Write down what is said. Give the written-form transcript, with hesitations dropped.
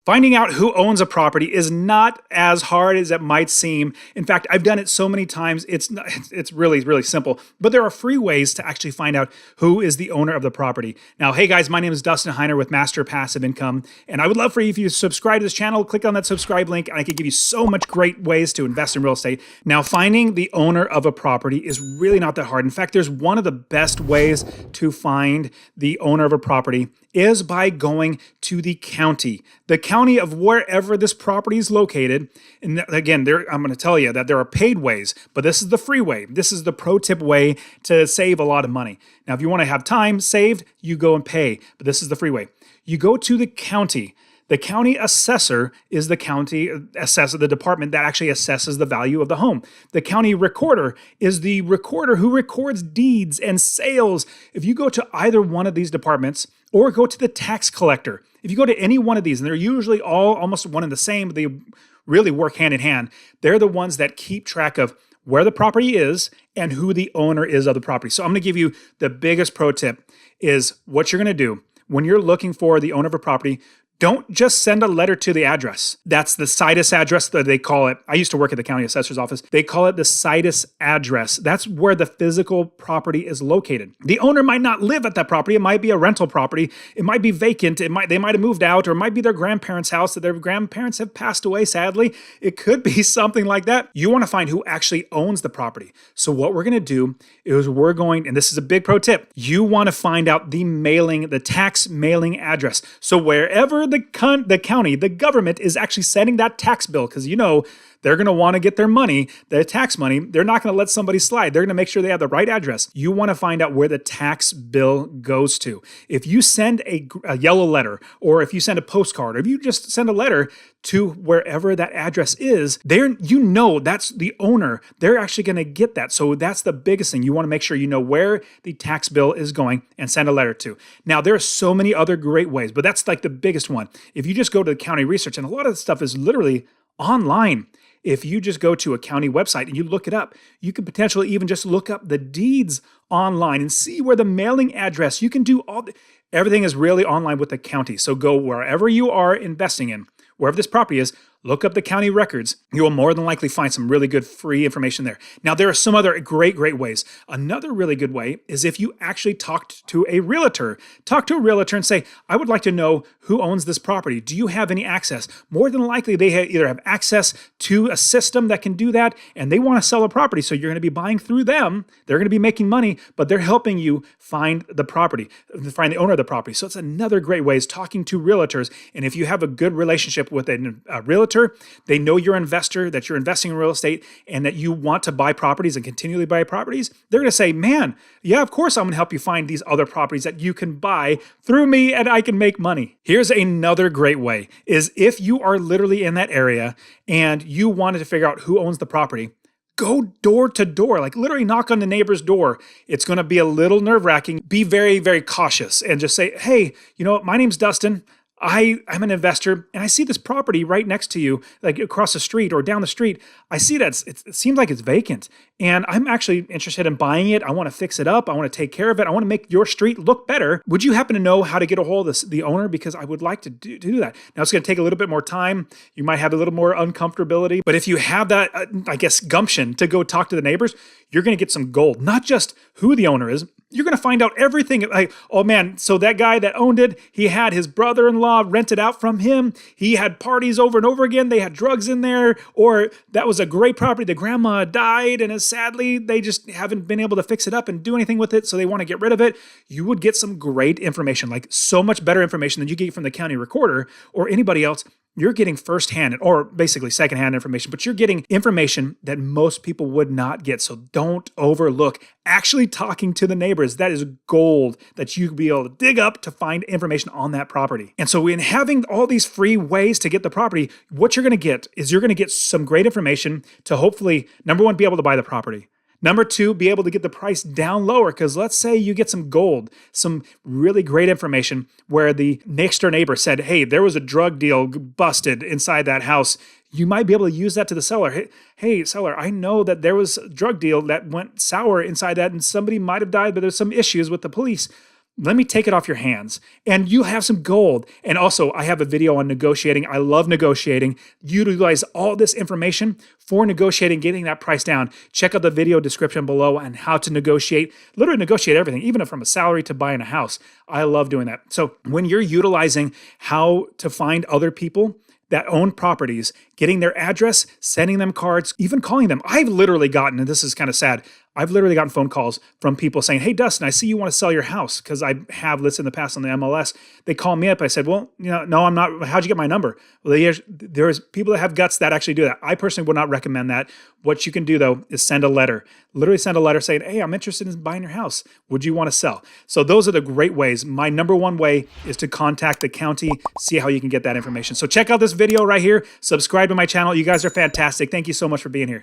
Finding out who owns a property is not as hard as it might seem. In fact, I've done it so many times, it's really, really simple. But there are free ways to actually find out who is the owner of the property. Now, hey guys, my name is Dustin Heiner with Master Passive Income, and I would love for you if you subscribe to this channel, click on that subscribe link, and I could give you so much great ways to invest in real estate. Now, finding the owner of a property is really not that hard. In fact, there's one of the best ways to find the owner of a property is by going to the county of wherever this property is located. And again, I'm going to tell you that there are paid ways, but this is the free way. This is the pro tip way to save a lot of money. Now, if you want to have time saved, you go and pay, but this is the free way. You go to the county. The county assessor is the county assessor, the department that actually assesses the value of the home. The county recorder is the recorder who records deeds and sales. If you go to either one of these departments or go to the tax collector, if you go to any one of these, and they're usually all almost one and the same, but they really work hand in hand, they're the ones that keep track of where the property is and who the owner is of the property. So I'm going to give you the biggest pro tip is what you're going to do when you're looking for the owner of a property. Don't just send a letter to the address. That's the situs address that they call it. I used to work at the county assessor's office. They call it the situs address. That's where the physical property is located. The owner might not live at that property. It might be a rental property. It might be vacant. They might have moved out, or it might be their grandparents' house that their grandparents have passed away, sadly. It could be something like that. You want to find who actually owns the property. So what we're going to do is and this is a big pro tip, you want to find out the tax mailing address. So wherever the county, the government is actually sending that tax bill, because they're going to want to get their money, their tax money. They're not going to let somebody slide. They're going to make sure they have the right address. You want to find out where the tax bill goes to. If you send a yellow letter, or if you send a postcard, or if you just send a letter to wherever that address is, that's the owner. They're actually going to get that. So that's the biggest thing. You want to make sure you know where the tax bill is going and send a letter to. Now, there are so many other great ways, but that's like the biggest one. If you just go to the county research, and a lot of the stuff is literally online. If you just go to a county website and you look it up, you could potentially even just look up the deeds online and see where the mailing address, you can do everything is really online with the county. So go wherever you are investing in, wherever this property is, look up the county records. You will more than likely find some really good free information there. Now, there are some other great ways. Another really good way is if you actually talked to a realtor. Talk to a realtor and say, I would like to know who owns this property. Do you have any access? More than likely, they either have access to a system that can do that, and they want to sell a property. So you're going to be buying through them. They're going to be making money, but they're helping you find the property, find the owner of the property. So it's another great way is talking to realtors. And if you have a good relationship with a realtor, they know you're an investor, that you're investing in real estate, and that you want to buy properties and continually buy properties, they're going to say, man, yeah, of course I'm going to help you find these other properties that you can buy through me and I can make money. Here's another great way is if you are literally in that area and you wanted to figure out who owns the property, go door to door, like literally knock on the neighbor's door. It's going to be a little nerve-wracking. Be very, very cautious and just say, hey, my name's Dustin. I'm an investor, and I see this property right next to you, like across the street or down the street. I see that it seems like it's vacant, and I'm actually interested in buying it. I want to fix it up. I want to take care of it. I want to make your street look better. Would you happen to know how to get a hold of the owner? Because I would like to do that. Now, it's going to take a little bit more time. You might have a little more uncomfortability, but if you have that, gumption to go talk to the neighbors, you're going to get some gold. Not just who the owner is, you're going to find out everything. Like, oh man, so that guy that owned it, he had his brother-in-law rented out from him. He had parties over and over again. They had drugs in there, or that was a great property. The grandma died, and sadly, they just haven't been able to fix it up and do anything with it, so they want to get rid of it. You would get some great information, like so much better information than you get from the county recorder or anybody else. You're getting firsthand or basically secondhand information, but you're getting information that most people would not get. So don't overlook actually talking to the neighbors. That is gold that you could be able to dig up to find information on that property. And so in having all these free ways to get the property, what you're going to get is you're going to get some great information to hopefully, number one, be able to buy the property. Number two, be able to get the price down lower, because let's say you get some gold, some really great information where the next door neighbor said, hey, there was a drug deal busted inside that house. You might be able to use that to the seller. Hey, seller, I know that there was a drug deal that went sour inside that and somebody might have died, but there's some issues with the police. let me take it off your hands and you have some gold. And also, I have a video on negotiating. I love negotiating. Utilize all this information for negotiating, getting that price down. Check out the video description below on how to negotiate, literally negotiate everything, even from a salary to buying a house. I love doing that. So when you're utilizing how to find other people that own properties, getting their address, sending them cards, even calling them. I've literally gotten, and this is kind of sad, I've literally gotten phone calls from people saying, hey, Dustin, I see you want to sell your house because I have listed in the past on the MLS. They call me up. I said, well, no, I'm not. How'd you get my number? Well, there's people that have guts that actually do that. I personally would not recommend that. What you can do, though, is send a letter. Literally send a letter saying, hey, I'm interested in buying your house. Would you want to sell? So those are the great ways. My number one way is to contact the county, see how you can get that information. So check out this video right here. Subscribe to my channel. You guys are fantastic. Thank you so much for being here.